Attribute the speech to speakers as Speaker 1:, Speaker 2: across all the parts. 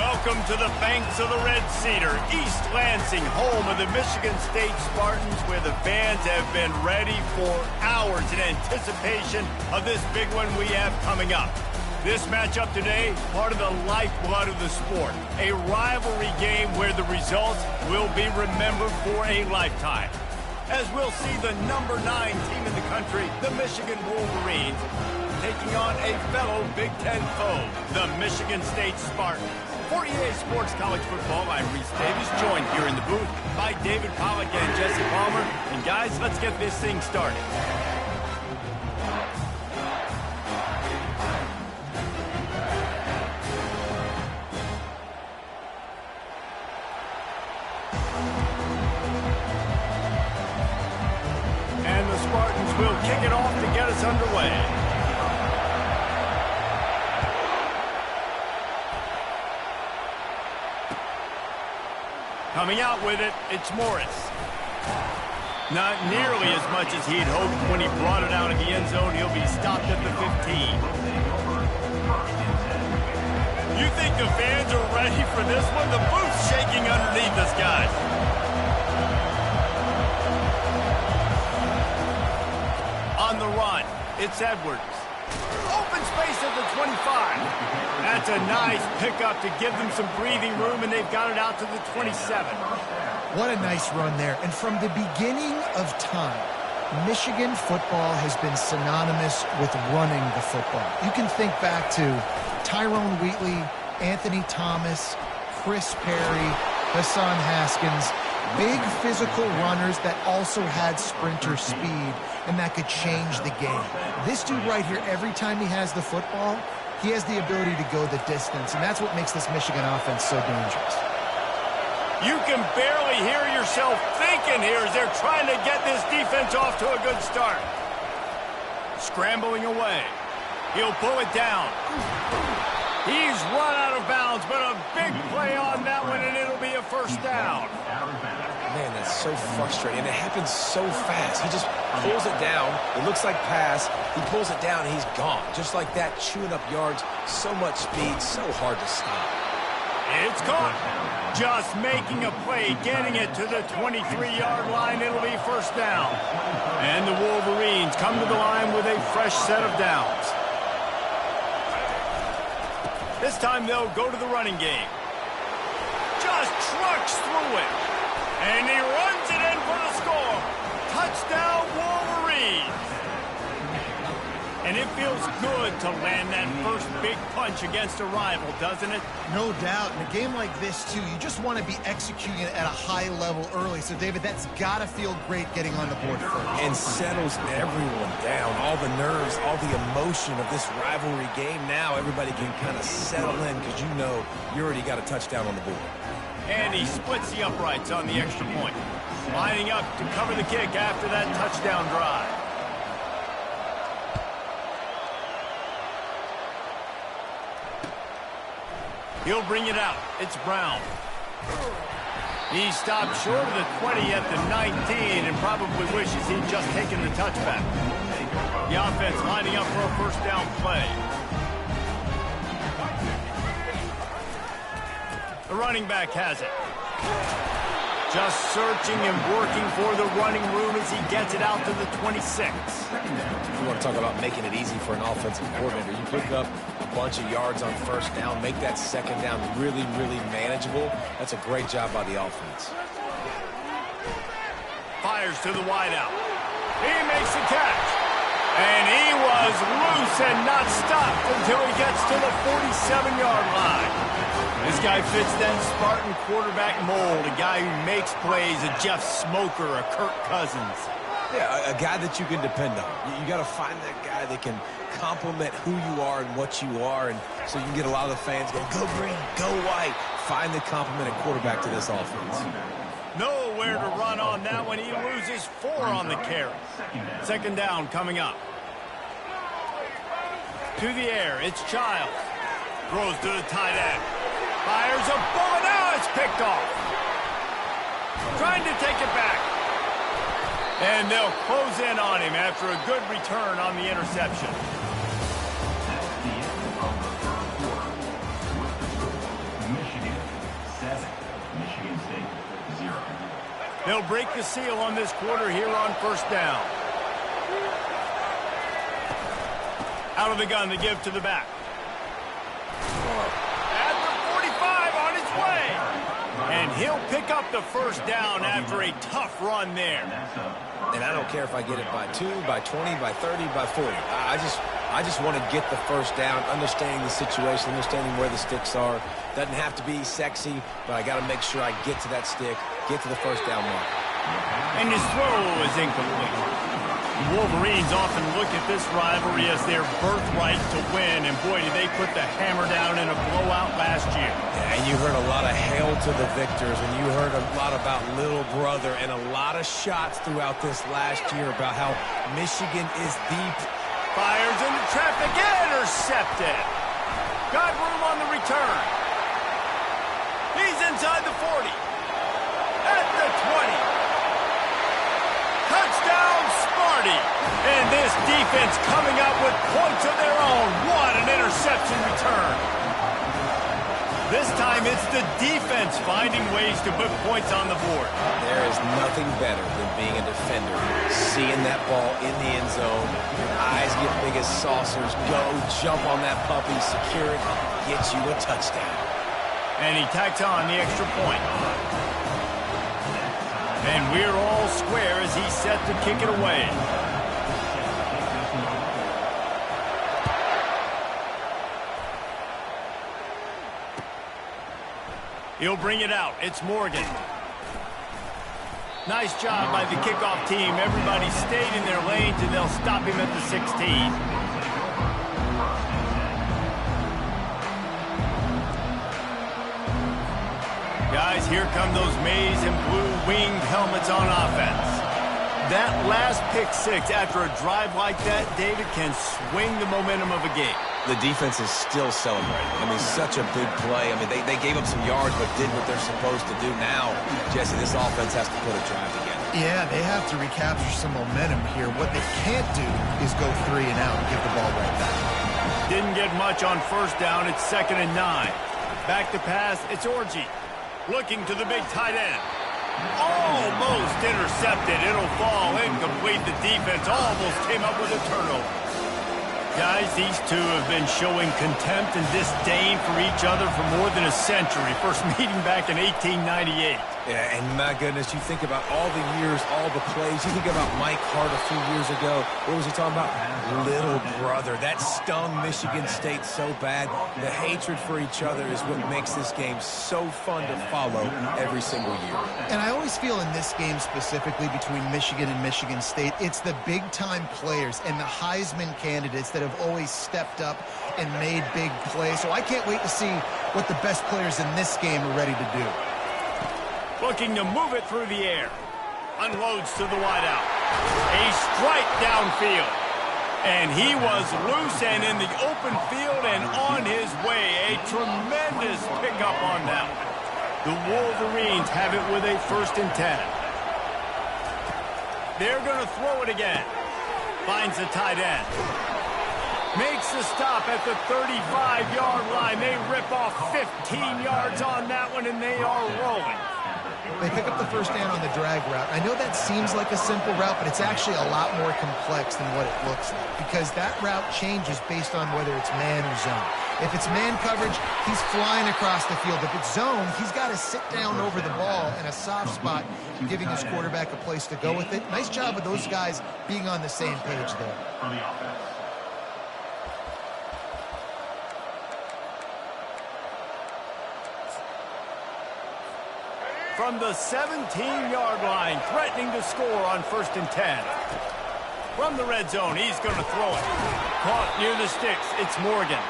Speaker 1: Welcome to the banks of the Red Cedar, East Lansing, home of the Michigan State Spartans, where the fans have been ready for hours in anticipation of this big one we have coming up. This matchup today, part of the lifeblood of the sport, a rivalry game where the results will be remembered for a lifetime. As we'll see the number 9 team in the country, the Michigan Wolverines, taking on a fellow Big Ten foe, the Michigan State Spartans. For EA Sports College Football, I'm Reese Davis, joined here in the booth by David Pollack and Jesse Palmer. And guys, let's get this thing started. And the Spartans will kick it off to get us underway. Coming out with it, it's Morris. Not nearly as much as he'd hoped when he brought it out of the end zone. He'll be stopped at the 15. You think the fans are ready for this one? The booth's shaking underneath us, guys. On the run, it's Edwards. Open space at the 25. That's a nice pickup to give them some breathing room, and they've got it out to the 27.
Speaker 2: What a nice run there. And from the beginning of time, Michigan football has been synonymous with running the football. You can think back to Tyrone Wheatley, Anthony Thomas, Chris Perry, Hassan Haskins, big physical runners that also had sprinter speed and that could change the game. This dude right here, every time he has the football, he has the ability to go the distance, and that's what makes this Michigan offense so dangerous.
Speaker 1: You can barely hear yourself thinking here as they're trying to get this defense off to a good start. Scrambling away. He'll pull it down. He's run out of bounds, but a big play on that one, and it'll be a first down.
Speaker 3: Man, that's so frustrating. And it happens so fast. He just pulls it down. It looks like pass. He pulls it down, and he's gone. Just like that, chewing up yards. So much speed, so hard to stop.
Speaker 1: It's caught. Just making a play, getting it to the 23-yard line. It'll be first down. And the Wolverines come to the line with a fresh set of downs. This time they'll go to the running game. Just trucks through it. And he runs it in for the score. Touchdown, Wolverines. And it feels good to land that first big punch against a rival, doesn't it?
Speaker 2: No doubt. In a game like this, too, you just want to be executing it at a high level early. So, David, that's got to feel great getting on the board first.
Speaker 3: And settles everyone down. All the nerves, all the emotion of this rivalry game. Now everybody can kind of settle in because you know you already got a touchdown on the board.
Speaker 1: And he splits the uprights on the extra point. Lining up to cover the kick after that touchdown drive. He'll bring it out. It's Brown. He stopped short of the 20 at the 19 and probably wishes he'd just taken the touchback. The offense lining up for a first down play. The running back has it. Just searching and working for the running room as he gets it out to the 26.
Speaker 3: You want to talk about making it easy for an offensive coordinator. You pick up a bunch of yards on first down, make that second down really, really manageable. That's a great job by the offense.
Speaker 1: Fires to the wideout. He makes the catch. And he was loose and not stopped until he gets to the 47-yard line. This guy fits that Spartan quarterback mold, a guy who makes plays, a Jeff Smoker, a Kirk Cousins.
Speaker 3: Yeah, a guy that you can depend on. You got to find that guy that can complement who you are and what you are, and so you can get a lot of the fans going, go green, go white. Find the complementing quarterback to this offense.
Speaker 1: Nowhere to run on that one. He loses 4 on the carry. Second down coming up. To the air, it's Childs. Throws to the tight end. Fires a bullet. Now it's picked off. Trying to take it back. And they'll close in on him after a good return on the interception. They'll break the seal on this quarter here on first down. Out of the gun, they give to the back. At the 45, on his way. And he'll pick up the first down after a tough run there.
Speaker 3: And I don't care if I get it by 2, by 20, by 30, by 40. I just want to get the first down, understanding the situation, understanding where the sticks are. Doesn't have to be sexy, but I got to make sure I get to that stick, get to the first down mark.
Speaker 1: And his throw is incomplete. Wolverines often look at this rivalry as their birthright to win, and boy, did they put the hammer down in a blowout last year.
Speaker 3: Yeah, and you heard a lot of hail to the victors, and you heard a lot about little brother, and a lot of shots throughout this last year about how Michigan is deep.
Speaker 1: Fires into traffic, intercepted. Got room on the return. He's inside the 40. At the 20. Touchdown, Sparty. And this defense coming up with points of their own. What an interception return. This time it's the defense finding ways to put points on the board.
Speaker 3: There is nothing better than being a defender, seeing that ball in the end zone, your eyes get big as saucers, go, jump on that puppy, secure it, get you a touchdown.
Speaker 1: And he tacks on the extra point. And we're all square as he's set to kick it away. He'll bring it out. It's Morgan. Nice job by the kickoff team. Everybody stayed in their lanes, and they'll stop him at the 16. Guys, here come those maize and blue winged helmets on offense. That last pick six after a drive like that, David, can swing the momentum of a game.
Speaker 3: The defense is still celebrating. I mean, such a big play. I mean, they gave up some yards but did what they're supposed to do. Now, Jesse, this offense has to put a drive together.
Speaker 2: Yeah, they have to recapture some momentum here. What they can't do is go 3 and out and give the ball right back.
Speaker 1: Didn't get much on first down. It's 2nd and 9. Back to pass. It's Orji. Looking to the big tight end. Almost intercepted. It'll fall incomplete. The defense almost came up with a turnover. Guys, these two have been showing contempt and disdain for each other for more than a century. First meeting back in 1898.
Speaker 3: Yeah, and my goodness, you think about all the years, all the plays. You think about Mike Hart a few years ago. What was he talking about? Little brother. That stung Michigan State so bad. The hatred for each other is what makes this game so fun to follow every single year.
Speaker 2: And I always feel in this game specifically between Michigan and Michigan State, it's the big-time players and the Heisman candidates that have always stepped up and made big plays. So I can't wait to see what the best players in this game are ready to do.
Speaker 1: Looking to move it through the air. Unloads to the wideout. A strike downfield. And he was loose and in the open field and on his way. A tremendous pickup on that one. The Wolverines have it with a 1st and 10. They're going to throw it again. Finds the tight end. Makes the stop at the 35-yard line. They rip off 15 yards on that one, and they are rolling.
Speaker 2: They pick up the first down on the drag route. I know that seems like a simple route, but it's actually a lot more complex than what it looks like because that route changes based on whether it's man or zone. If it's man coverage, he's flying across the field. If it's zone, he's got to sit down over the ball in a soft spot, giving his quarterback a place to go with it. Nice job of those guys being on the same page there.
Speaker 1: From the 17-yard line, threatening to score on 1st and 10. From the red zone, he's going to throw it. Caught near the sticks, it's Morgan.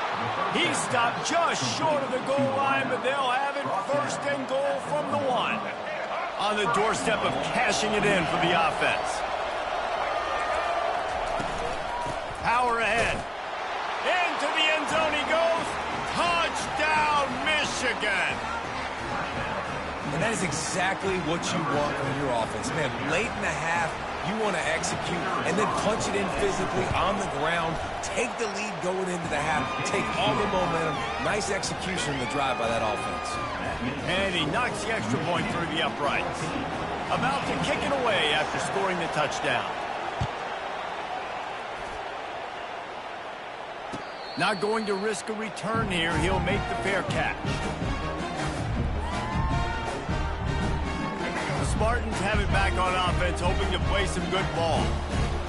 Speaker 1: He stopped just short of the goal line, but they'll have it 1st and goal from the 1. On the doorstep of cashing it in for the offense. Power ahead. Into the end zone he goes. Touchdown, Michigan.
Speaker 3: And That is exactly what you want from your offense. Man, late in the half, you want to execute and then punch it in physically on the ground, take the lead going into the half, take all the momentum. Nice execution in the drive by that offense.
Speaker 1: And he knocks the extra point through the uprights. About to kick it away after scoring the touchdown. Not going to risk a return here. He'll make the fair catch. The Spartans have it back on offense, hoping to play some good ball.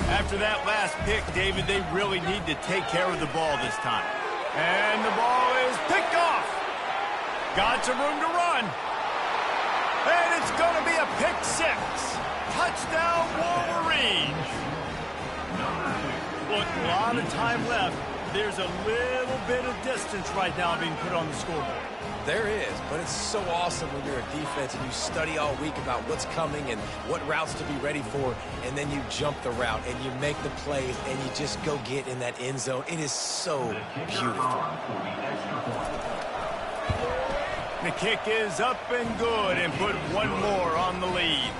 Speaker 1: After that last pick, David, they really need to take care of the ball this time. And the ball is picked off. Got some room to run. And it's going to be a pick six. Touchdown, Wolverines. Look, a lot of time left. There's a little bit of distance right now being put on the scoreboard.
Speaker 3: There is, but it's so awesome when you're a defense and you study all week about what's coming and what routes to be ready for, and then you jump the route and you make the plays and you just go get in that end zone. It is so beautiful.
Speaker 1: The kick is up and good and put one more on the lead.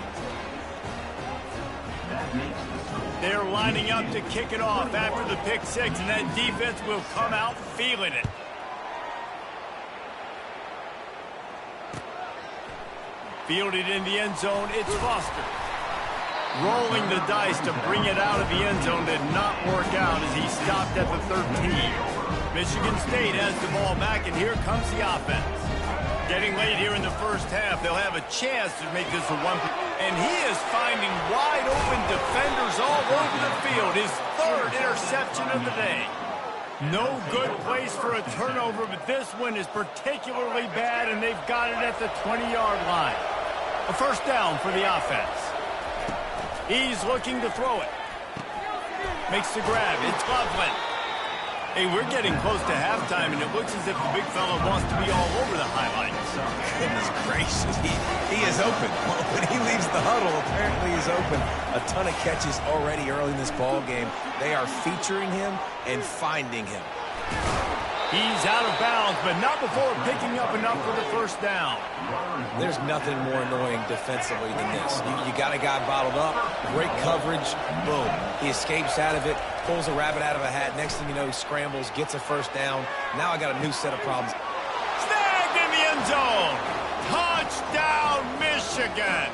Speaker 1: They're lining up to kick it off after the pick six, and that defense will come out feeling it. Fielded in the end zone, it's Foster. Rolling the dice to bring it out of the end zone did not work out as he stopped at the 13. Michigan State has the ball back, and here comes the offense. Getting late here in the first half, they'll have a chance to make this a one. And he is finding wide open defenders all over the field. His third interception of the day. No good place for a turnover, but this one is particularly bad, and they've got it at the 20-yard line. A first down for the offense. He's looking to throw it. Makes the grab. It's Loveland. Hey, we're getting close to halftime, and it looks as if the big fella wants to be all over the highlights.
Speaker 3: Goodness gracious, he is open. When he leaves the huddle, apparently he's open. A ton of catches already early in this ball game. They are featuring him and finding him.
Speaker 1: He's out of bounds, but not before picking up enough for the first down.
Speaker 3: There's nothing more annoying defensively than this. You got a guy bottled up, great coverage, boom. He escapes out of it, pulls a rabbit out of a hat. Next thing you know, he scrambles, gets a first down. Now I got a new set of problems.
Speaker 1: Snagged in the end zone. Touchdown, Michigan.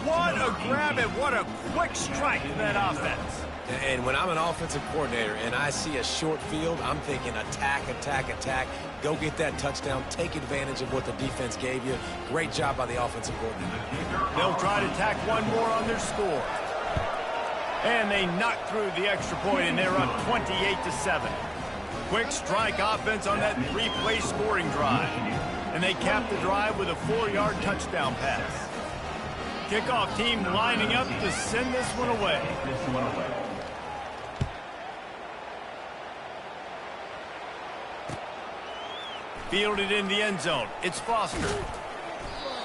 Speaker 1: What a grab and what a quick strike in that offense.
Speaker 3: And when I'm an offensive coordinator and I see a short field, I'm thinking attack, attack, attack. Go get that touchdown. Take advantage of what the defense gave you. Great job by the offensive coordinator.
Speaker 1: They'll try to tack one more on their score. And they knock through the extra point, and they're up 28-7. Quick strike offense on that three-play scoring drive. And they cap the drive with a 4-yard touchdown pass. Kickoff team lining up to send this one away. Fielded in the end zone. It's Foster.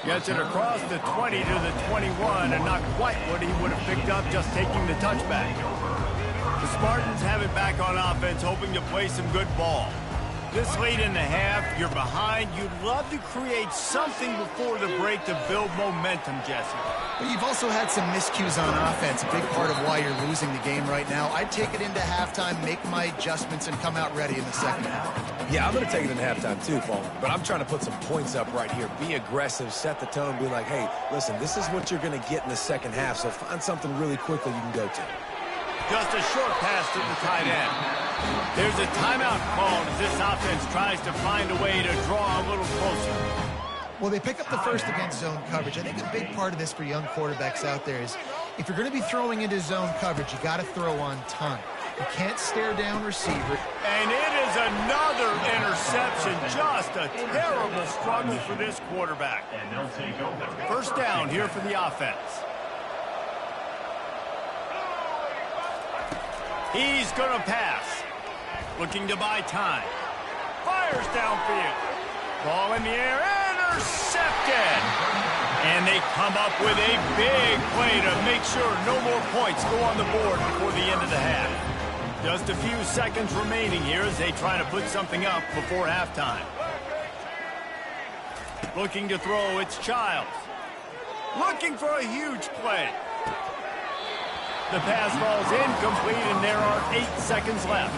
Speaker 1: Gets it across the 20 to the 21, and not quite what he would have picked up just taking the touchback. The Spartans have it back on offense, hoping to play some good ball. This late in the half, you're behind. You'd love to create something before the break to build momentum, Jesse.
Speaker 2: But you've also had some miscues on offense, a big part of why you're losing the game right now. I'd take it into halftime, make my adjustments, and come out ready in the second half.
Speaker 3: Yeah, I'm going to take it into halftime too, Paul. But I'm trying to put some points up right here. Be aggressive, set the tone, be like, hey, listen, this is what you're going to get in the second half, so find something really quickly you can go to.
Speaker 1: Just a short pass to the tight end. There's a timeout called as this offense tries to find a way to draw a little closer.
Speaker 2: Well, they pick up the first against zone coverage. I think a big part of this for young quarterbacks out there is if you're going to be throwing into zone coverage, you got to throw on time. You can't stare down receiver.
Speaker 1: And it is another interception. Just a terrible struggle for this quarterback. First down here for the offense. He's going to pass. Looking to buy time. Fires downfield. Ball in the air. Intercepted. And they come up with a big play to make sure no more points go on the board before the end of the half. Just a few seconds remaining here as they try to put something up before halftime. Looking to throw, it's Childs. Looking for a huge play. The pass falls incomplete, and there are 8 seconds left.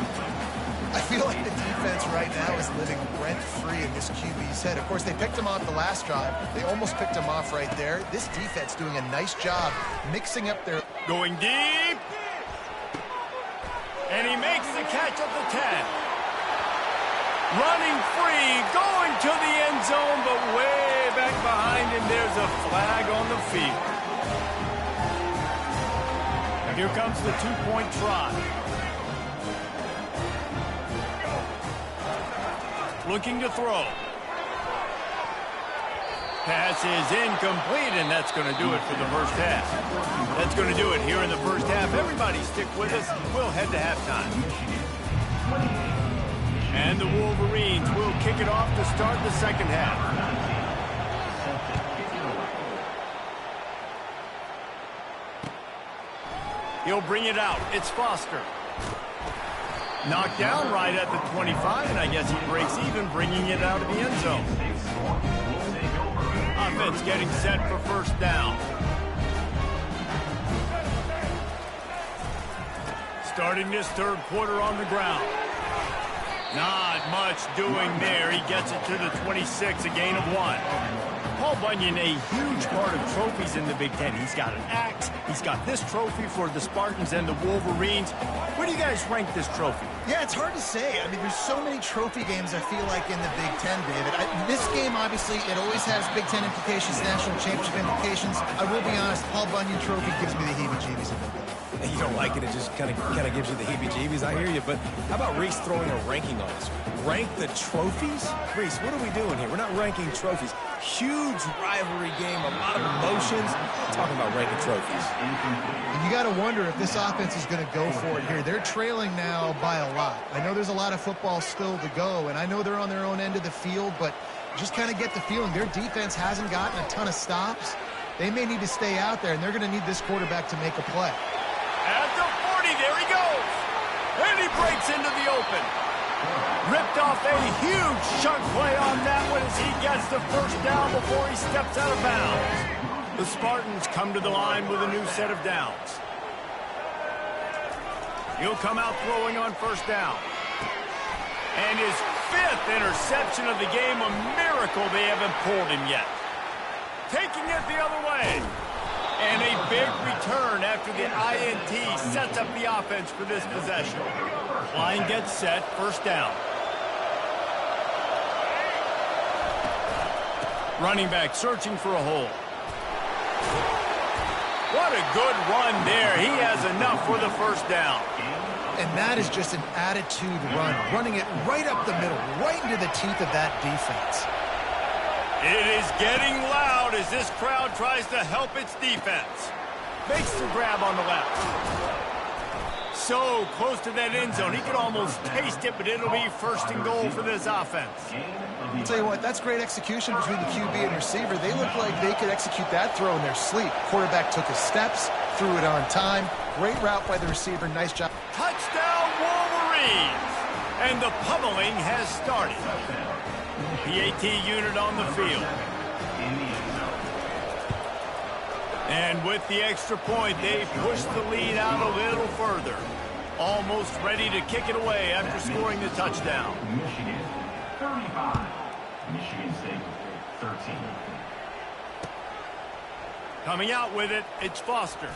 Speaker 2: I feel like the defense right now is living rent-free in this QB's head. Of course, they picked him off the last drive. They almost picked him off right there. This defense doing a nice job mixing up their...
Speaker 1: Going deep. And he makes the catch at the 10. Running free, going to the end zone, but way back behind him, there's a flag on the field. And here comes the 2-point try. Looking to throw. Pass is incomplete, and that's going to do it for the first half. That's going to do it here in the first half. Everybody stick with us. We'll head to halftime. And the Wolverines will kick it off to start the second half. He'll bring it out. It's Foster. Knocked down right at the 25, and I guess he breaks even, bringing it out of the end zone. Offense getting set for first down. Starting this third quarter on the ground. Not much doing there. He gets it to the 26, a gain of 1. Paul Bunyan, a huge part of trophies in the Big Ten. He's got an axe. He's got this trophy for the Spartans and the Wolverines. Where do you guys rank this trophy?
Speaker 2: Yeah, it's hard to say. I mean, there's so many trophy games, I feel like, in the Big Ten, David. This game, obviously, it always has Big Ten implications, national championship implications. I will be honest, Paul Bunyan trophy gives me the heebie-jeebies a bit.
Speaker 3: You don't like it, it just kind of gives you the heebie-jeebies. I hear you, but how about Reese throwing a ranking on us? Rank the trophies? Reese, what are we doing here? We're not ranking trophies. Huge rivalry game, a lot of emotions. We're talking about ranking trophies.
Speaker 2: And you got to wonder if this offense is going to go for it here. They're trailing now by a lot. I know there's a lot of football still to go, and I know they're on their own end of the field, but just kind of get the feeling their defense hasn't gotten a ton of stops. They may need to stay out there, and they're going to need this quarterback to make a play.
Speaker 1: At the 40, there he goes. And he breaks into the open. Ripped off a huge chunk play on that one as he gets the first down before he steps out of bounds. The Spartans come to the line with a new set of downs. He'll come out throwing on first down. And his 5th interception of the game, a miracle they haven't pulled him yet. Taking it the other way. And a big return after the INT sets up the offense for this possession. Line gets set, first down. Running back searching for a hole. What a good run there. He has enough for the first down.
Speaker 2: And that is just an attitude run, running it right up the middle, right into the teeth of that defense.
Speaker 1: It is getting loud as this crowd tries to help its defense. Makes the grab on the left. So close to that end zone. He could almost taste it, but it'll be first and goal for this offense.
Speaker 2: I'll tell you what, that's great execution between the QB and receiver. They look like they could execute that throw in their sleep. Quarterback took his steps, threw it on time. Great route by the receiver. Nice job.
Speaker 1: Touchdown, Wolverines! And the pummeling has started. PAT unit on the field. And with the extra point, they push the lead out a little further. Almost ready to kick it away after scoring the touchdown.
Speaker 4: Michigan 35, Michigan State 13.
Speaker 1: Coming out with it, it's Foster.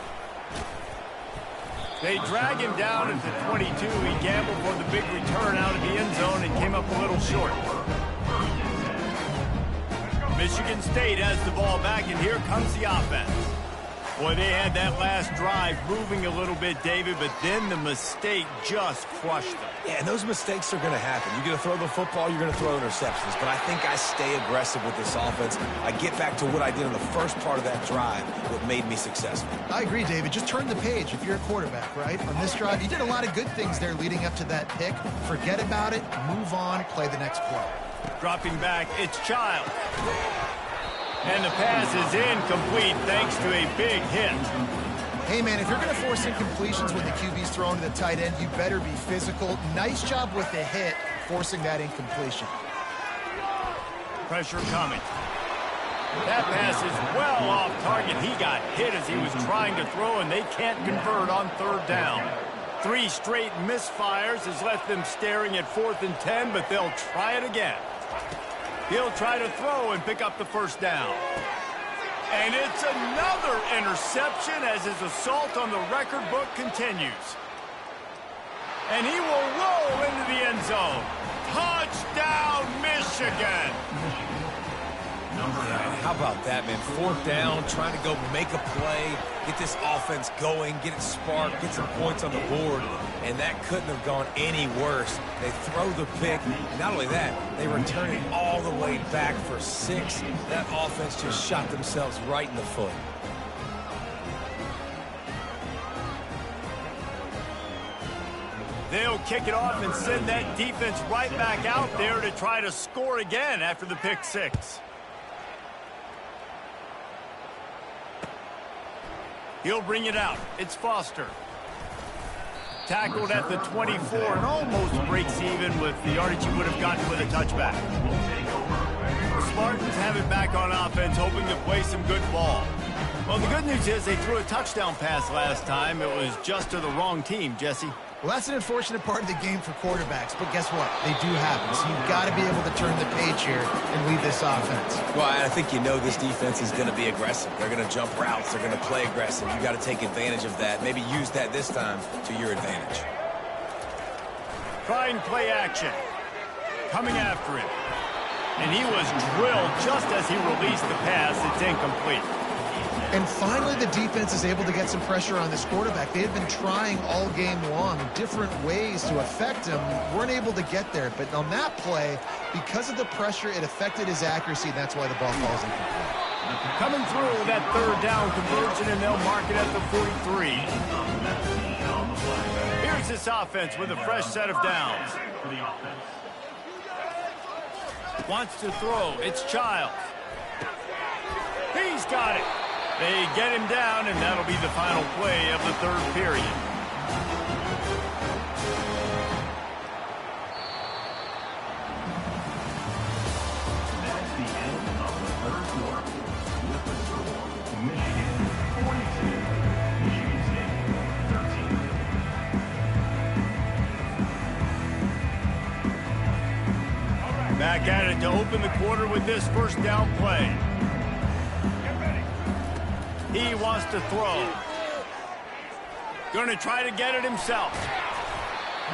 Speaker 1: They drag him down at the 22. He gambled for the big return out of the end zone and came up a little short. Michigan State has the ball back, and here comes the offense. Boy, they had that last drive moving a little bit, David, but then the mistake just crushed them.
Speaker 3: Yeah, and those mistakes are going to happen. You're going to throw the football, you're going to throw interceptions. But I think I stay aggressive with this offense. I get back to what I did in the first part of that drive, what made me successful.
Speaker 2: I agree, David. Just turn the page if you're a quarterback, right? On this drive, you did a lot of good things there leading up to that pick. Forget about it, move on, play the next play.
Speaker 1: Dropping back, it's Childs. And the pass is incomplete thanks to a big hit.
Speaker 2: Hey, man, if you're going to force incompletions when the QB's thrown to the tight end, you better be physical. Nice job with the hit, forcing that incompletion.
Speaker 1: Pressure coming. That pass is well off target. He got hit as he was trying to throw, and they can't convert on 3rd down. 3 straight misfires has left them staring at 4th and 10, but they'll try it again. He'll try to throw and pick up the 1st down. And it's another interception as his assault on the record book continues. And he will roll into the end zone. Touchdown, Michigan!
Speaker 3: How about that, man? 4th down, trying to go make a play, get this offense going, get it sparked, get some points on the board, and that couldn't have gone any worse. They throw the pick. Not only that, they return it all the way back for 6. That offense just shot themselves right in the foot.
Speaker 1: They'll kick it off and send that defense right back out there to try to score again after the pick 6. He'll bring it out. It's Foster. Tackled at the 24 and almost breaks even with the yardage he would have gotten with a touchback. The Spartans have it back on offense, hoping to play some good ball. Well, the good news is they threw a touchdown pass last time. It was just to the wrong team, Jesse.
Speaker 2: Well, that's an unfortunate part of the game for quarterbacks, but guess what? They do happen, so you've got to be able to turn the page here and lead this offense.
Speaker 3: Well, I think you know this defense is going to be aggressive. They're going to jump routes. They're going to play aggressive. You've got to take advantage of that. Maybe use that this time to your advantage.
Speaker 1: Try and play action. Coming after him. And he was drilled just as he released the pass. It's incomplete.
Speaker 2: And finally, the defense is able to get some pressure on this quarterback. They had been trying all game long different ways to affect him. Weren't able to get there. But on that play, because of the pressure, it affected his accuracy. That's why the ball falls incomplete.
Speaker 1: Coming through that 3rd down conversion, and they'll mark it at the 43. Here's this offense with a fresh set of downs. Wants to throw. It's Childs. He's got it. They get him down, and that'll be the final play of the 3rd period.
Speaker 4: That's the end of the 3rd quarter. With the score, Michigan 42, Michigan State 13.
Speaker 1: Back at it to open the quarter with this 1st down play. He wants to throw. Going to try to get it himself.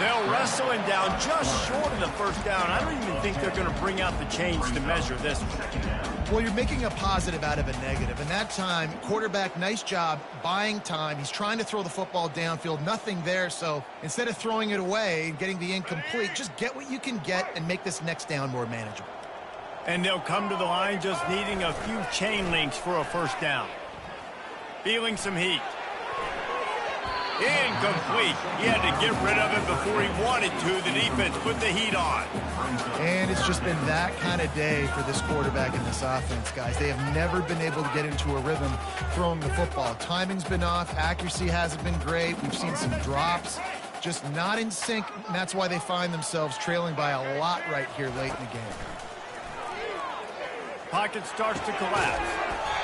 Speaker 1: They'll wrestle him down just short of the 1st down. I don't even think they're going to bring out the chains to measure this one.
Speaker 2: Well, you're making a positive out of a negative. And that time, quarterback, nice job buying time. He's trying to throw the football downfield. Nothing there. So instead of throwing it away and getting the incomplete, just get what you can get and make this next down more manageable.
Speaker 1: And they'll come to the line just needing a few chain links for a 1st down. Feeling some heat. Incomplete. He had to get rid of it before he wanted to. The defense put the heat on.
Speaker 2: And it's just been that kind of day for this quarterback and this offense, guys. They have never been able to get into a rhythm throwing the football. Timing's been off. Accuracy hasn't been great. We've seen some drops. Just not in sync, and that's why they find themselves trailing by a lot right here late in the game.
Speaker 1: Pocket starts to collapse.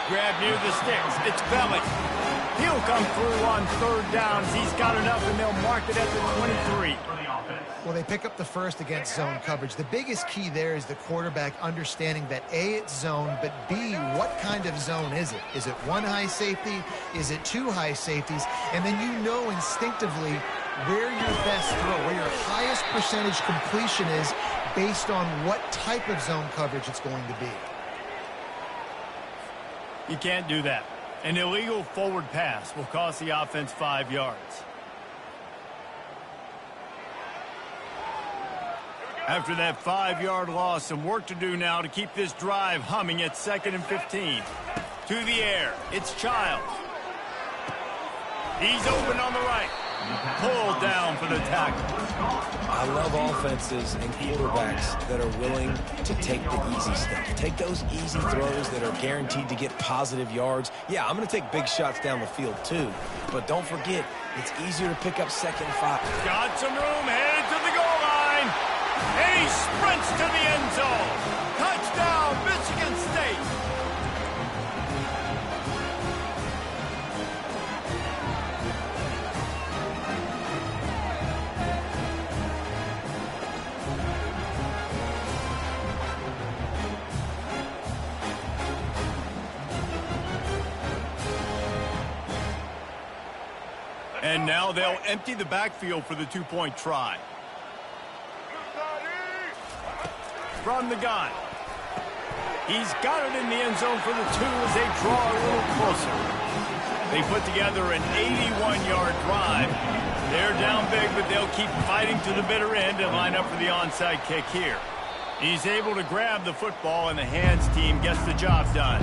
Speaker 1: Grab near the sticks. It's Belly. He'll come through on 3rd downs. He's got enough, and they'll mark it at the 23.
Speaker 2: Well, they pick up the 1st against zone coverage. The biggest key there is the quarterback understanding that A, it's zone, but B, what kind of zone is it? Is it 1 high safety? Is it 2 high safeties? And then you know instinctively where your best throw, where your highest percentage completion is based on what type of zone coverage it's going to be.
Speaker 1: You can't do that. An illegal forward pass will cost the offense 5 yards. After that 5-yard loss, some work to do now to keep this drive humming at 2nd and 15. To the air, it's Childs. He's open on the right. Pulled down for the tackle.
Speaker 3: I love offenses and quarterbacks that are willing to take the easy stuff. Take those easy throws that are guaranteed to get positive yards. Yeah, I'm going to take big shots down the field too. But don't forget, it's easier to pick up 2nd and 5.
Speaker 1: Got some room, headed to the goal line. And he sprints to the end zone. Touchdown, Michigan State. And now they'll empty the backfield for the two-point try. From the gun. He's got it in the end zone for the 2 as they draw a little closer. They put together an 81-yard drive. They're down big, but they'll keep fighting to the bitter end and line up for the onside kick here. He's able to grab the football, and the hands team gets the job done.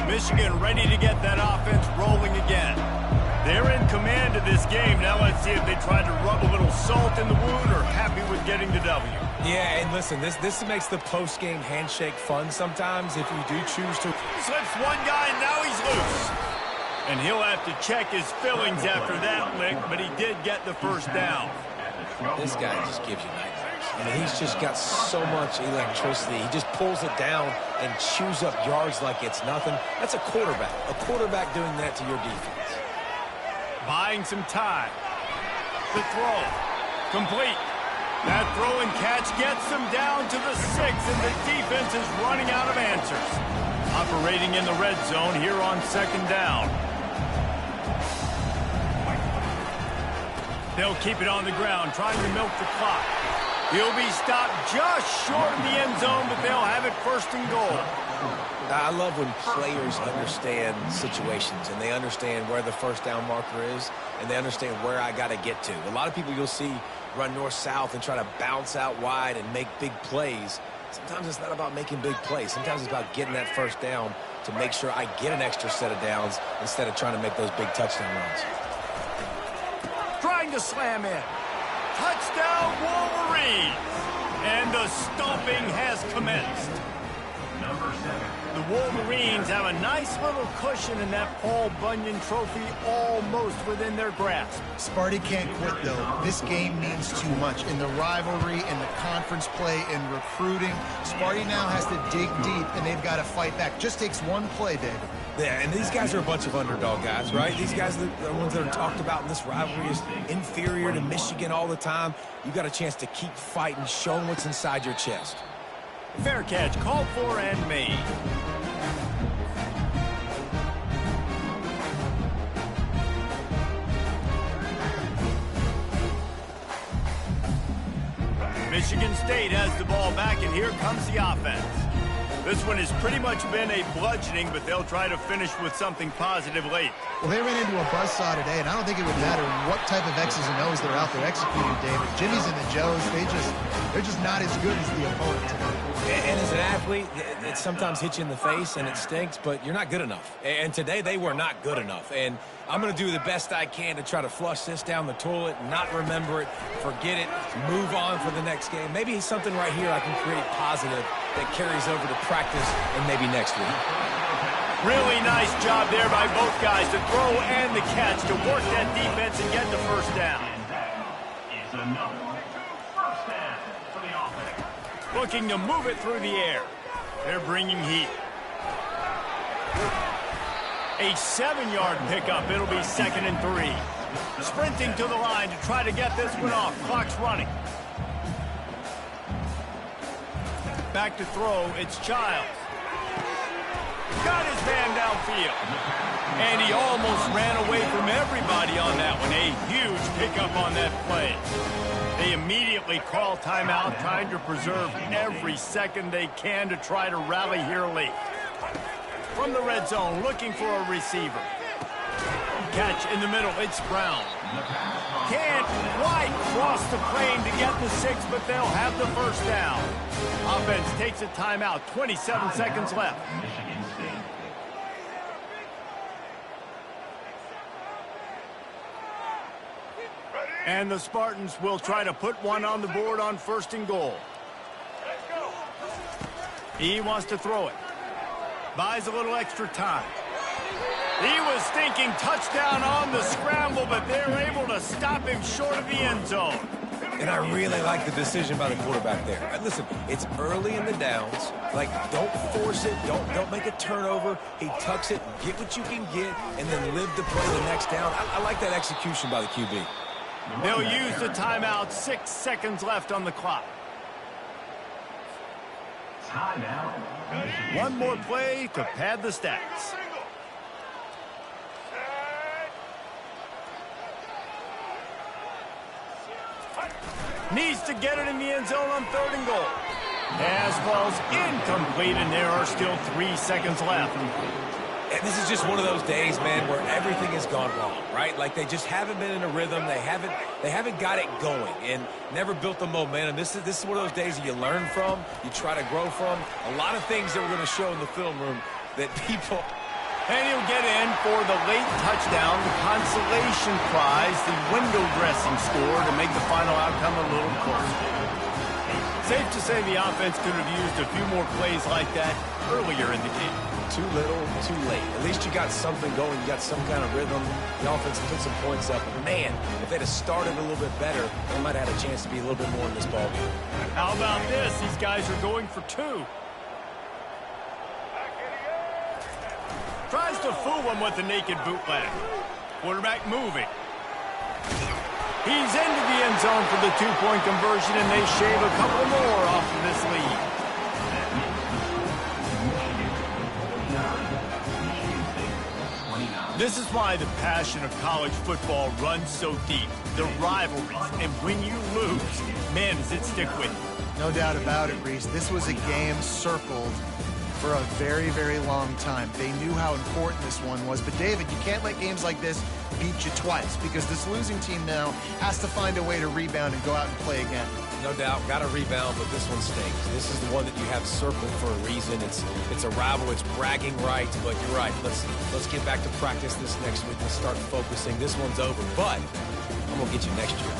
Speaker 1: Michigan ready to get that offense rolling again. They're in command of this game. Now let's see if they try to rub a little salt in the wound or happy with getting the W.
Speaker 3: Yeah, and listen, this makes the post-game handshake fun sometimes if you do choose to.
Speaker 1: Slips one guy, and now he's loose. And he'll have to check his fillings after that lick, but he did get the first down.
Speaker 3: This guy just gives you nightmares. I mean, he's just got so much electricity. He just pulls it down and chews up yards like it's nothing. That's a quarterback. A quarterback doing that to your defense.
Speaker 1: Buying some time. The throw. Complete. That throw and catch gets them down to the 6, and the defense is running out of answers. Operating in the red zone here on second down. They'll keep it on the ground, trying to milk the clock. He'll be stopped just short of the end zone, but they'll have it first and goal.
Speaker 3: I love when players understand situations and they understand where the first down marker is and they understand where I got to get to. A lot of people you'll see run north-south and try to bounce out wide and make big plays. Sometimes it's not about making big plays. Sometimes it's about getting that first down to make sure I get an extra set of downs instead of trying to make those big touchdown runs.
Speaker 1: Trying to slam in. Touchdown, Wolverines! And the stomping has commenced.
Speaker 4: Number 7.
Speaker 1: The Wolverines have a nice little cushion in that Paul Bunyan trophy almost within their grasp.
Speaker 2: Sparty can't quit, though. This game means too much. In the rivalry, in the conference play, in recruiting, Sparty now has to dig deep, and they've got to fight back. Just takes one play, David.
Speaker 3: Yeah, and these guys are a bunch of underdog guys, right? These guys are the ones that are talked about in this rivalry as inferior to Michigan all the time. You got a chance to keep fighting, show them what's inside your chest.
Speaker 1: Fair catch, called for and made. Michigan State has the ball back, and here comes the offense. This one has pretty much been a bludgeoning, but they'll try to finish with something positive late.
Speaker 2: Well, they ran into a buzzsaw today, and I don't think it would matter what type of X's and O's they're out there executing, David. Jimmy's and the Joes, they're just not as good as the opponent today.
Speaker 3: And as an athlete, it sometimes hits you in the face and it stinks, but you're not good enough. And today they were not good enough. And I'm going to do the best I can to try to flush this down the toilet, not remember it, forget it, move on for the next game. Maybe something right here I can create positive that carries over to practice and maybe next week.
Speaker 1: Really nice job there by both guys, the throw and the catch, to work that defense and get the first down.
Speaker 4: And that is enough. First down for the offense.
Speaker 1: Looking to move it through the air. They're bringing heat. A 7-yard pickup. It'll be 2nd and 3. Sprinting to the line to try to get this one off. Clock's running. Back to throw. It's Childs. Got his man downfield. And he almost ran away from everybody on that one. A huge pickup on that play. They immediately call timeout, trying to preserve every second they can to try to rally here late. From the red zone, looking for a receiver. Catch in the middle, it's Brown. Can't quite cross the plane to get the 6, but they'll have the first down. Offense takes a timeout, 27 seconds left.
Speaker 4: Michigan State.
Speaker 1: And the Spartans will try to put one on the board on 1st and goal. He wants to throw it. Buys a little extra time. He was thinking touchdown on the scramble, but they're able to stop him short of the end zone.
Speaker 3: And I really like the decision by the quarterback there. Listen, it's early in the downs. Like, don't force it. Don't make a turnover. He tucks it, get what you can get, and then live to play the next down. I like that execution by the QB.
Speaker 1: They'll use the timeout. 6 seconds left on the clock.
Speaker 4: Timeout. Michigan
Speaker 1: One more
Speaker 4: State.
Speaker 1: play to pad the stats. Needs to get it in the end zone on 3rd and goal. Pass ball's incomplete, and there are still 3 seconds left.
Speaker 3: And this is just one of those days, man, where everything has gone wrong, right? Like they just haven't been in a rhythm. They haven't got it going and never built the momentum. This is one of those days that you learn from, you try to grow from. A lot of things that we're going to show in the film room that people...
Speaker 1: And he'll get in for the late touchdown, the consolation prize, the window dressing score to make the final outcome a little closer. Safe to say the offense could have used a few more plays like that earlier in the game.
Speaker 3: Too little, too late. At least you got something going. You got some kind of rhythm. The offense put some points up. But man, if they'd have started a little bit better, they might have had a chance to be a little bit more in this ballgame.
Speaker 1: How about this? These guys are going for 2. Tries to fool him with the naked bootleg. Quarterback moving. He's into the end zone for the 2-point conversion, and they shave a couple more off of this lead. This is why the passion of college football runs so deep. The rivalries, and when you lose, man, does it stick with you.
Speaker 2: No doubt about it, Reese. This was a game circled for a very, very long time. They knew how important this one was. But, David, you can't let games like this beat you twice because this losing team now has to find a way to rebound and go out and play again.
Speaker 3: No doubt, got to rebound, but this one stinks. This is the one that you have circled for a reason. It's a rival, it's bragging rights, but you're right. Let's get back to practice this next week and start focusing. This one's over, but I'm going to get you next year.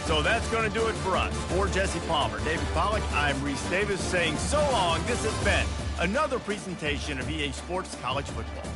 Speaker 1: So that's going to do it for us. For Jesse Palmer, David Pollack, I'm Reese Davis saying so long. This has been another presentation of EA Sports College Football.